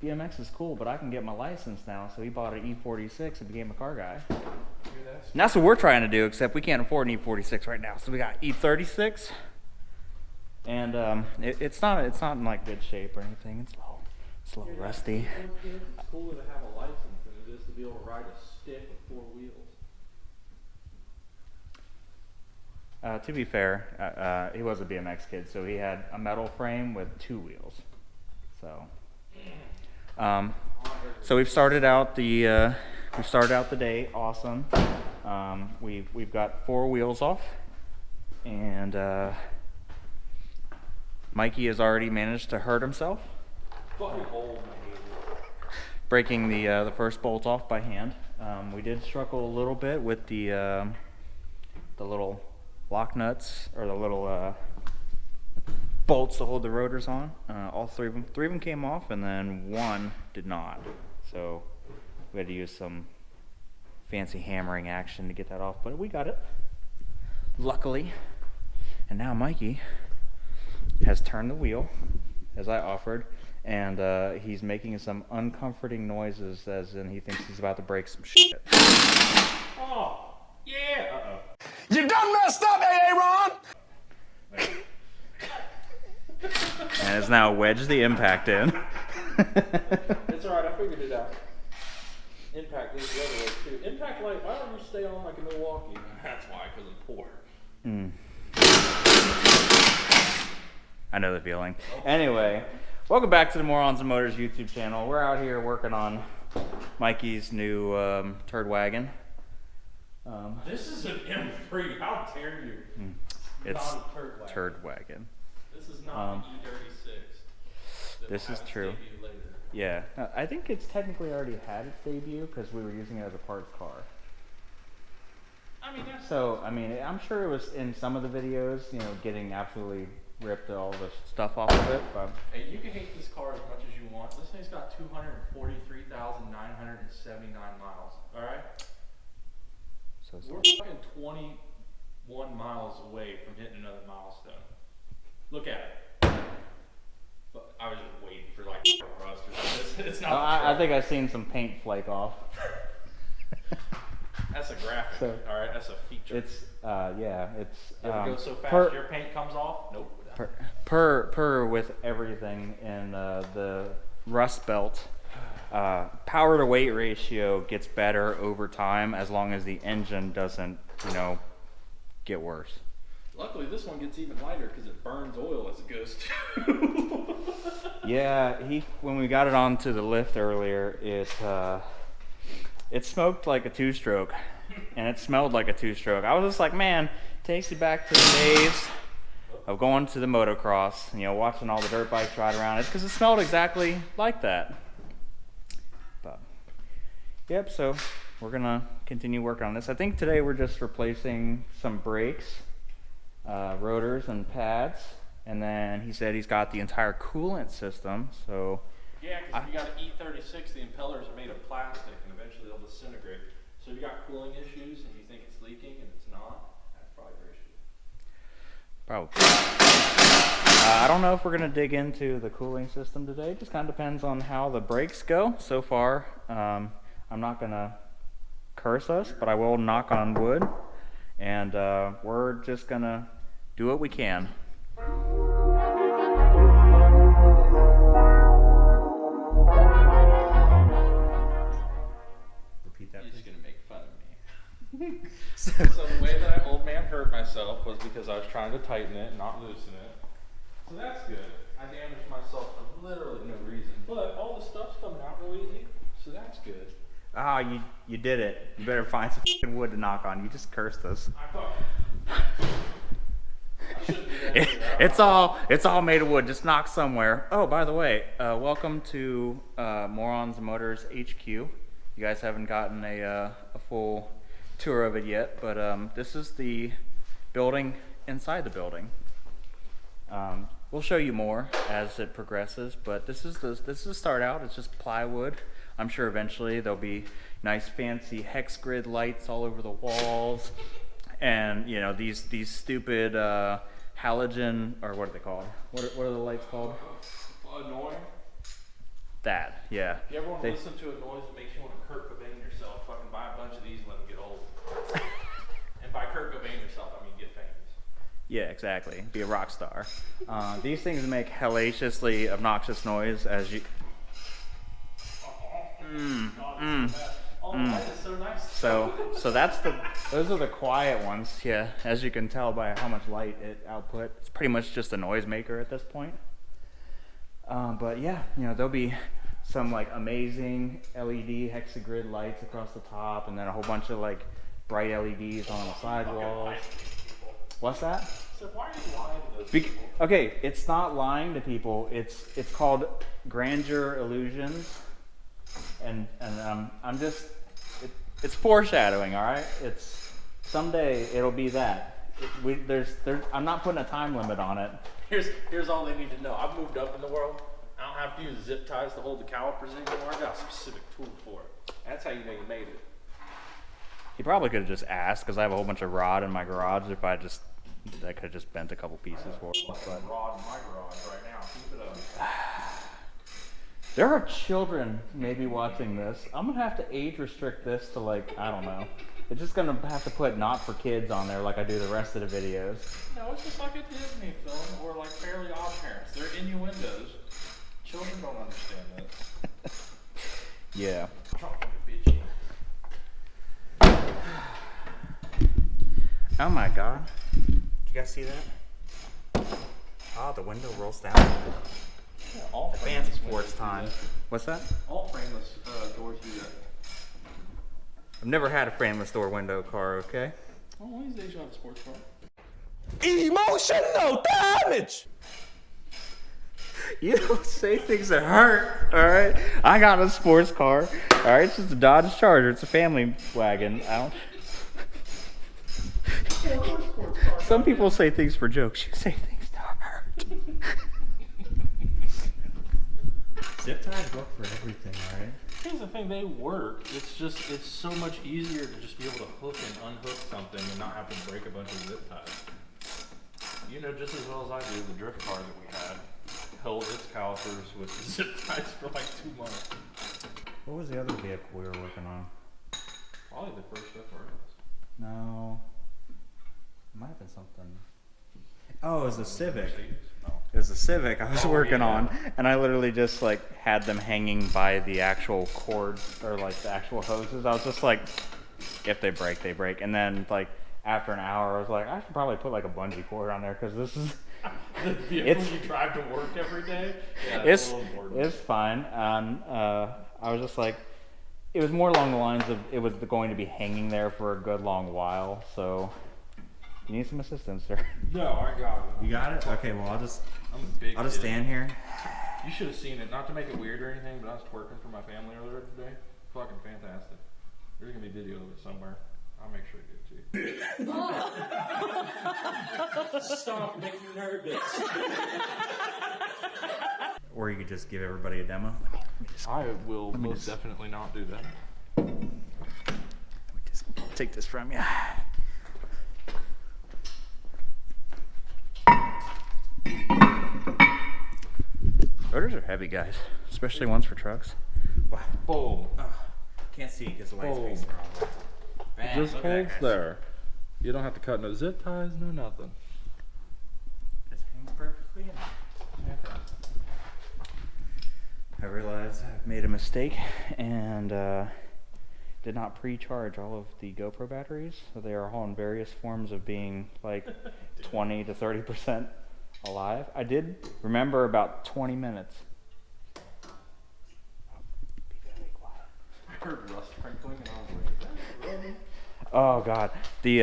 BMX is cool, but I can get my license now. So he bought an E46 and became a car guy. And that's what we're trying to do, except we can't afford an E46 right now. So we got E36, and it's not in like good shape or anything. It's a little rusty. It's cooler to have a license than it is to be able to ride a stick with 4 wheels. To be fair, he was a BMX kid, so he had a metal frame with 2 wheels. So we've started out the day awesome. We've got 4 wheels off, and Mikey has already managed to hurt himself, breaking the first bolt off by hand. We did struggle a little bit with the little lock nuts, or the little bolts to hold the rotors on. All 3 of them came off, and then 1 did not. So we had to use some fancy hammering action to get that off, but we got it, luckily. And now Mikey has turned the wheel, as I offered, and he's making some uncomforting noises, as in he thinks he's about to break some shit. Oh, yeah! Uh-oh. You done messed up, Aaron! And has now wedged the impact in. It's alright, I figured it out. Impact is the other way too. Impact light, why don't you stay on like in Milwaukee? That's why, because it's poor. I know the feeling. Anyway, welcome back to the Morons and Motors YouTube channel. We're out here working on Mikey's new turd wagon. This is an M3, how dare you? It's not a turd wagon. Turd wagon. This is not the E36. This is true. Yeah, I think it's technically already had its debut because we were using it as a parts car. I mean, that's... So, I mean, I'm sure it was in some of the videos, you know, getting absolutely ripped all the stuff off of it. But hey, you can hate this car as much as you want. This thing's got 243,979 miles. All right. So we're fucking 21 miles away from hitting another milestone. Look at it. I was just waiting for like rust or something. It's not. I think I've seen some paint flake off. That's a graphic. So, all right, that's a feature. It's yeah, it's. You ever go so fast your paint comes off? Nope. Per with everything in the rust belt. Power to weight ratio gets better over time as long as the engine doesn't, you know, get worse. Luckily, this one gets even lighter because it burns oil as it goes too. Yeah, when we got it onto the lift earlier, it smoked like a 2-stroke, and it smelled like a 2-stroke. I was just like, man, it takes you back to the days of going to the motocross, you know, watching all the dirt bikes ride around it, because it smelled exactly like that. But yep, so we're gonna continue working on this. I think today we're just replacing some brakes, rotors and pads, and then he said he's got the entire coolant system. So yeah, because if you got an E36, the impellers are made of plastic, and eventually they'll disintegrate. So if you got cooling issues and you think it's leaking and it's not, that's probably your issue. Probably. I don't know if we're gonna dig into the cooling system today. It just kind of depends on how the brakes go. So far, I'm not gonna curse us, but I will knock on wood, and we're just gonna do what we can. Repeat that. He's just gonna make fun of me. So the way that old man hurt myself was because I was trying to tighten it, not loosen it. So that's good. I damaged myself for literally no reason, but all the stuff's coming out real easy, so that's good. Ah, you did it. You better find some fucking wood to knock on. You just cursed us. I thought I shouldn't do that. It's all made of wood. Just knock somewhere. Oh, by the way, welcome to Morons and Motors HQ. You guys haven't gotten a full tour of it yet, but this is the building inside the building. We'll show you more as it progresses, but this is the start out. It's just plywood. I'm sure eventually there'll be nice fancy hex grid lights all over the walls, and you know these stupid halogen, or what are they called? What are the lights called? Annoying. That, yeah. If you ever want to listen to a noise that makes you want to Kurt Cobain yourself, fucking buy a bunch of these and let them get old. And by Kurt Cobain yourself, I mean get famous. Yeah, exactly. Be a rock star. These things make hellaciously obnoxious noise as you. That is so nice. So those are the quiet ones. Yeah, as you can tell by how much light it output, it's pretty much just a noisemaker at this point. But yeah, there'll be some like amazing LED hexagrid lights across the top, and then a whole bunch of like bright LEDs on the sidewalls. What's that? So why are you lying to those people? Okay, it's not lying to people. It's called grandeur illusions, and I'm just it's foreshadowing. All right, it's someday it'll be that. I'm not putting a time limit on it. Here's all they need to know. I've moved up in the world. I don't have to use zip ties to hold the calipers anymore. I got a specific tool for it. That's how you know you made it. He probably could have just asked, because I have a whole bunch of rod in my garage. I could have just bent a couple pieces for it. But Rod in my garage right now. Keep it up. there are children maybe watching this. I'm gonna have to age restrict this to like, I don't know. It's just gonna have to put not for kids on there like I do the rest of the videos. No, it's just like a Disney film or like Fairly Odd Parents. They're innuendos. Children don't understand this. Yeah. Oh my god. Did you guys see that? Oh, the window rolls down. Yeah, all Advanced sports time. What's that? All frameless doors do that. I've never had a frameless door window car, okay? Well, one of these days you'll have a sports car. Emotional damage! You don't say things that hurt, alright? I got a sports car. Alright, it's just a Dodge Charger. It's a family wagon. Some people say things for jokes. You say things that hurt. Zip ties work for everything, alright? Here's the thing, they work. It's so much easier to just be able to hook and unhook something and not have to break a bunch of zip ties. You know just as well as I do, the drift car that we had held its calipers with zip ties for like 2 months. What was the other vehicle we were working on? Probably the first FRS. No. It might have been something. Oh, it was a Civic. No. It was a Civic I was working yeah. on, and I literally just like had them hanging by the actual cord or like the actual hoses. I was just like, if they break, they break. And then like after an hour, I was like, I should probably put like a bungee cord on there because this is. The vehicle you drive to work every day. Yeah, it's fine. I was just like, it was more along the lines of it was going to be hanging there for a good long while. So you need some assistance, sir. No, I got it. You got it? Okay. Well, I'll just I'll stand here. You should have seen it. Not to make it weird or anything, but I was twerking for my family earlier today. Fucking fantastic. There's gonna be video of it somewhere. I'll make sure to get it to you. Stop making me nervous. Or you could just give everybody a demo. I will most definitely not do that. Let me just take this from you. Rotors are heavy, guys, especially ones for trucks. Wow. Boom. Can't see because the light's Boom. facing wrong. Bang, Just look at that, holds guys. there. You don't have to cut no zip ties, no nothing. This hangs perfectly in. I realized I've made a mistake and did not pre-charge all of the GoPro batteries. So they are all in various forms of being like 20 to 30% alive. I did remember about 20 minutes. Be very quiet. I heard rust crinkling and I was like, really? Oh god, the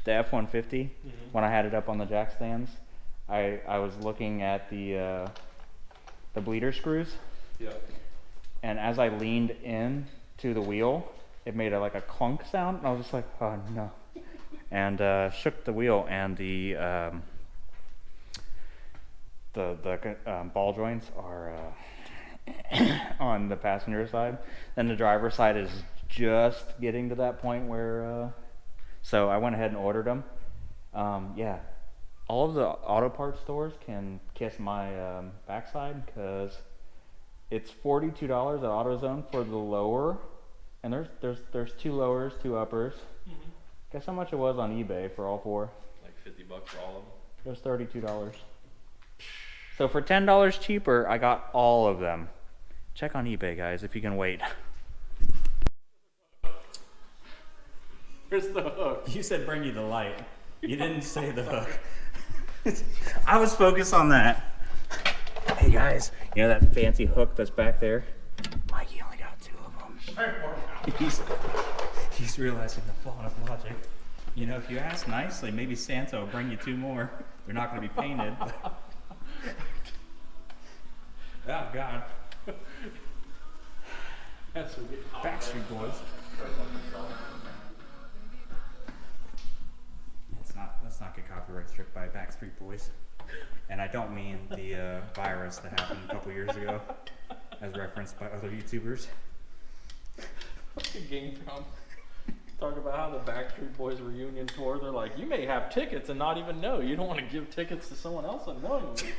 F-150. When I had it up on the jack stands, I was looking at the bleeder screws, Yeah. and as I leaned in to the wheel, it made a clunk sound, and I was just like, oh no, and shook the wheel, and the ball joints are on the passenger side, and the driver's side is just getting to that point where so I went ahead and ordered them. Yeah, all of the auto parts stores can kiss my backside because It's $42 at AutoZone for the lower, and there's 2 lowers, 2 uppers. Guess how much it was on eBay for all 4? Like $50 for all of them. It was $32. So for $10 cheaper, I got all of them. Check on eBay, guys, if you can wait. Where's the hook? You said bring you the light. You didn't say the hook. I was focused on that. Hey guys, you know that fancy hook that's back there? Mikey only got 2 of them. He's realizing the flaw of logic. You know, if you ask nicely, maybe Santa will bring you 2 more. They're not going to be painted. Oh God. That's what we get. Backstreet Boys. Let's not get copyright struck by Backstreet Boys. And I don't mean the virus that happened a couple years ago, as referenced by other YouTubers. What's the game from? Talk about how the Backstreet Boys reunion tour. They're like, you may have tickets and not even know. You don't want to give tickets to someone else unknowingly.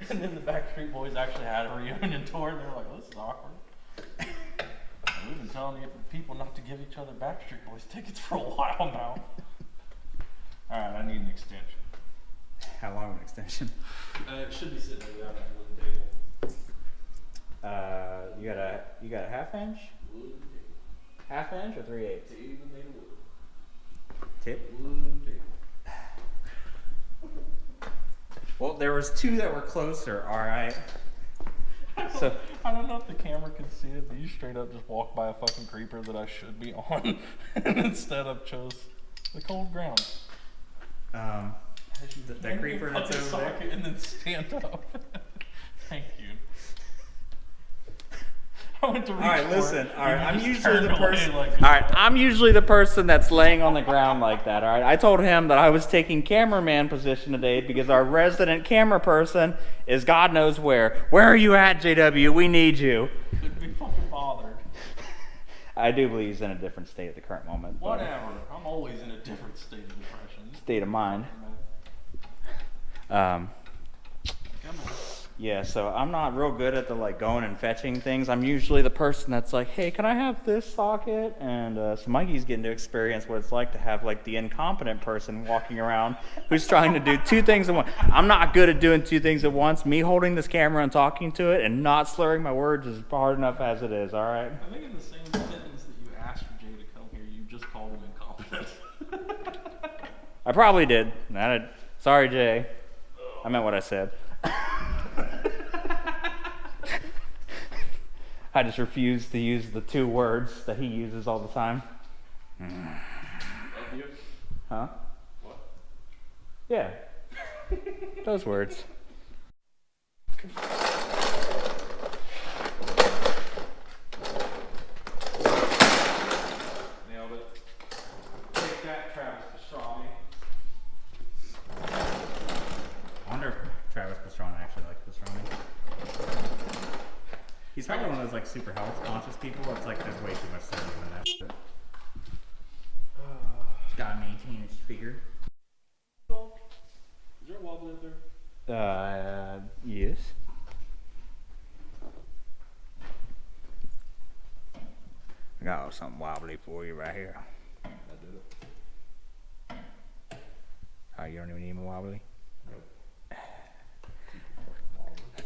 And then the Backstreet Boys actually had a reunion tour. And they're like, well, this is awkward. We've been telling people not to give each other Backstreet Boys tickets for a while now. All right, I need an extension. How long an extension? It should be sitting over there on that wooden table. You got a ½ inch? Wooden table. ½ inch or 3/8? Table made of wood. Tip? Wooden table. Well, there was 2 that were closer. All right. So I don't know if the camera can see it, but you straight up just walked by a fucking creeper that I should be on, and instead of chose the cold ground. That creeper that's over there. And then stand up. Thank you. I went to reach All right, for listen. it, All right, and you I'm just usually turned the away person. like, All right, I'm usually the person that's laying on the ground like that. All right, I told him that I was taking cameraman position today because our resident camera person is God knows where. Where are you at, JW? We need you. couldn't be fucking bothered. I do believe he's in a different state at the current moment. but- Whatever. I'm always in a different state of depression. State of mind. Come on. Yeah, so I'm not real good at the like going and fetching things. I'm usually the person that's like, hey, can I have this socket? And so Mikey's getting to experience what it's like to have like the incompetent person walking around who's trying to do 2 things at once. I'm not good at doing 2 things at once. Me holding this camera and talking to it and not slurring my words is hard enough as it is, all right? I think in the same sentence that you asked for Jay to come here, you just called him incompetent. I probably did. Sorry, Jay. I meant what I said. I just refuse to use the 2 words that he uses all the time. Love you. Huh? What? Yeah. Those words. Nailed it. Take that, Travis Pastrami. I wonder if Travis Pastrana actually likes pastrami. He's probably one of those like super health conscious people. It's like there's way too much sodium in that shit. Gotta maintain his figure. Is there a wobbly up there? Yes. I got something wobbly for you right here. I did it. Oh, you don't even need my wobbly?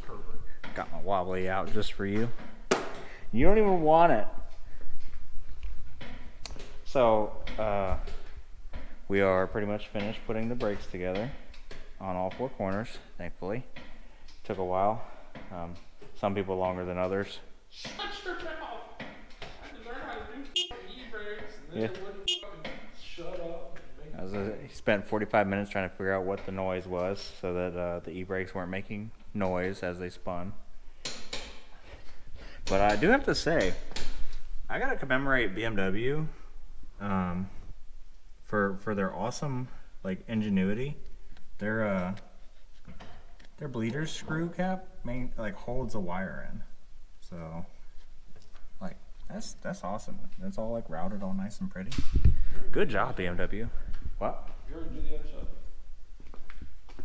Perfect. Got my wobbly out just for you. You don't even want it. So, we are pretty much finished putting the brakes together on all 4 corners, thankfully. Took a while. Some people longer than others. Shut your mouth! I had to learn how to do e-brakes, and then it wouldn't fucking shut up. He spent 45 minutes trying to figure out what the noise was so that the e-brakes weren't making noise as they spun. But I do have to say, I gotta commemorate BMW for their awesome like ingenuity. Their bleeder screw cap holds a wire in, so like that's awesome. It's all like routed all nice and pretty. Good job, BMW. What? You already did the other side?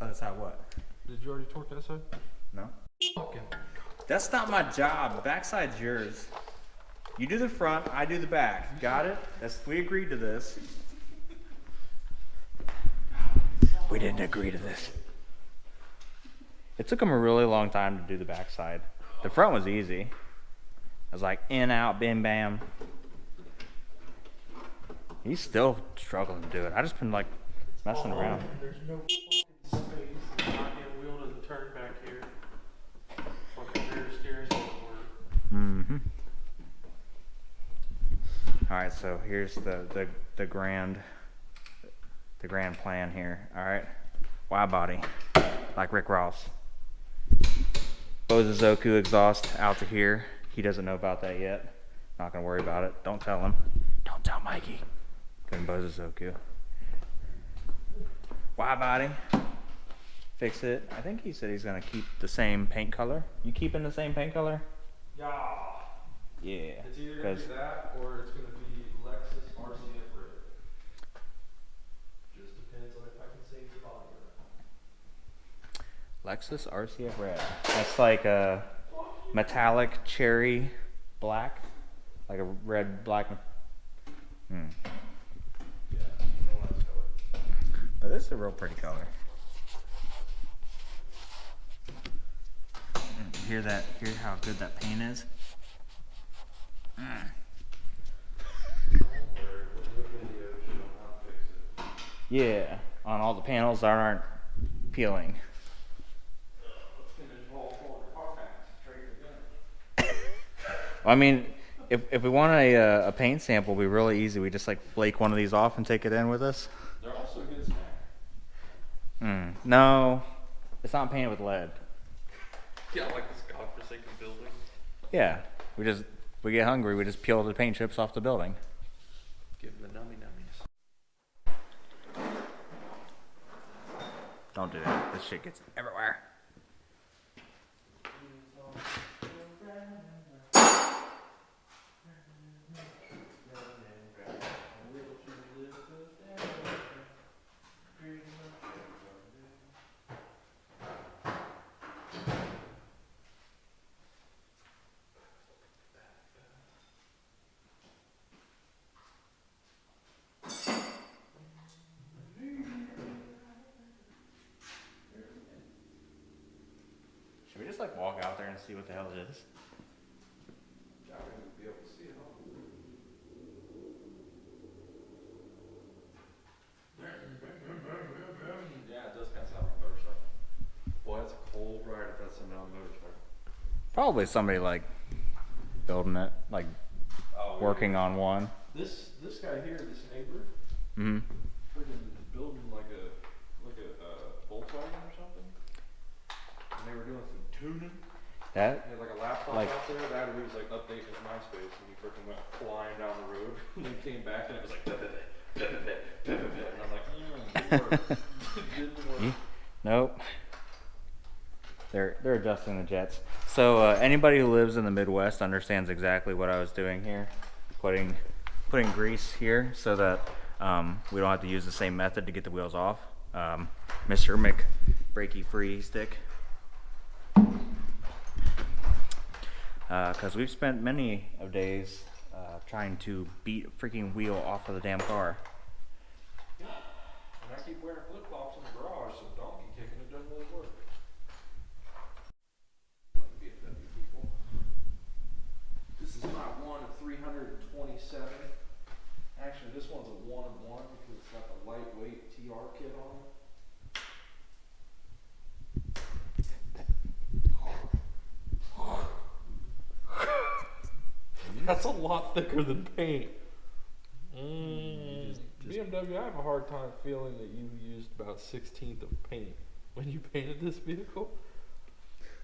Oh, that's how what? Did you already torque that side? No. Fucking. That's not my job. Backside's yours. You do the front, I do the back. Got it? We agreed to this. We didn't agree to this. It took him a really long time to do the backside. The front was easy. I was like in, out, bim, bam. He's still struggling to do it. I just been like messing around. There's no fucking space. The goddamn wheel doesn't turn back here. Fucking rear steering doesn't work. Mm-hmm. All right, so here's the grand plan here. All right, wide body, like Rick Ross. Bose Zoku exhaust out to here. He doesn't know about that yet. Not gonna worry about it. Don't tell him. Don't tell Mikey. Good Bose Zoku. Wide body. Fix it. I think he said he's gonna keep the same paint color. You keeping the same paint color? Yeah. Yeah. It's either gonna be that or it's gonna be Lexus RCF Red. Just depends on if I can save the body or not. Lexus RCF Red. That's like a metallic cherry black, like a red black. Yeah, no nice color. But this is a real pretty color. Hear that? Hear how good that paint is? Yeah, on all the panels that aren't peeling. Well, I mean, if we want a paint sample, it'll be really easy. We just like flake one of these off and take it in with us. They're also a good snack. No, it's not painted with lead. Yeah, like this godforsaken building. Yeah, we get hungry, we just peel the paint chips off the building. Give them the nummy nummies. Don't do that. This shit gets everywhere. Should we just like walk out there and see what the hell it is? Yeah, we're gonna be able to see it all. Yeah, it does kind of sound like a motorcycle. Boy, that's a cold ride if that's something on a motorcycle. Probably somebody like building it, like working on one. This guy here, this neighbor, Mm-hmm. freaking building like a Volkswagen or something. And they were doing some tuning. That He had like a laptop Like- out there. That he was like updating his MySpace, and he freaking went flying down the road. And then came back, and it was like, and I'm like, didn't work. Didn't work. Nope. They're adjusting the jets. So anybody who lives in the Midwest understands exactly what I was doing here, putting grease here so that we don't have to use the same method to get the wheels off. Mr. McBreaky Free Stick. Because we've spent many of days trying to beat a freaking wheel off of the damn car. And I keep wearing flip flops in the garage, so donkey kicking it doesn't really work. BMW people. This is my 1 of 327. Actually, this one's a 1 of 1 because it's got the lightweight TR kit on it. That's a lot thicker than paint. BMW, I have a hard time feeling that you used about 1/16 of paint when you painted this vehicle.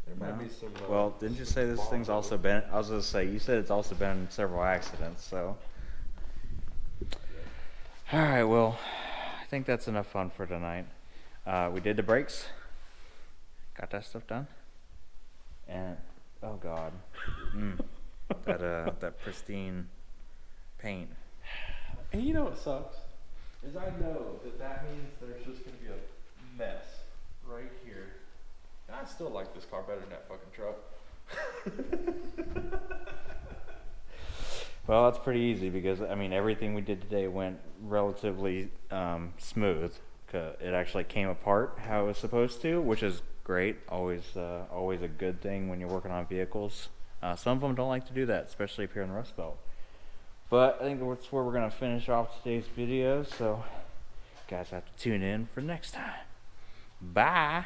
There might be some. Well, didn't you say this thing's also been? I was gonna say you said it's also been in several accidents. So, all right. Well, I think that's enough fun for tonight. We did the brakes. Got that stuff done. And oh god, that pristine paint. And you know what sucks? Is I know that means there's just gonna be a mess right here. And I still like this car better than that fucking truck. Well, that's pretty easy because I mean everything we did today went relatively smooth. It actually came apart how it was supposed to, which is great. Always a good thing when you're working on vehicles. Some of them don't like to do that, especially if you're in the Rust Belt. But I think that's where we're gonna finish off today's video. So, you guys have to tune in for next time. Bye.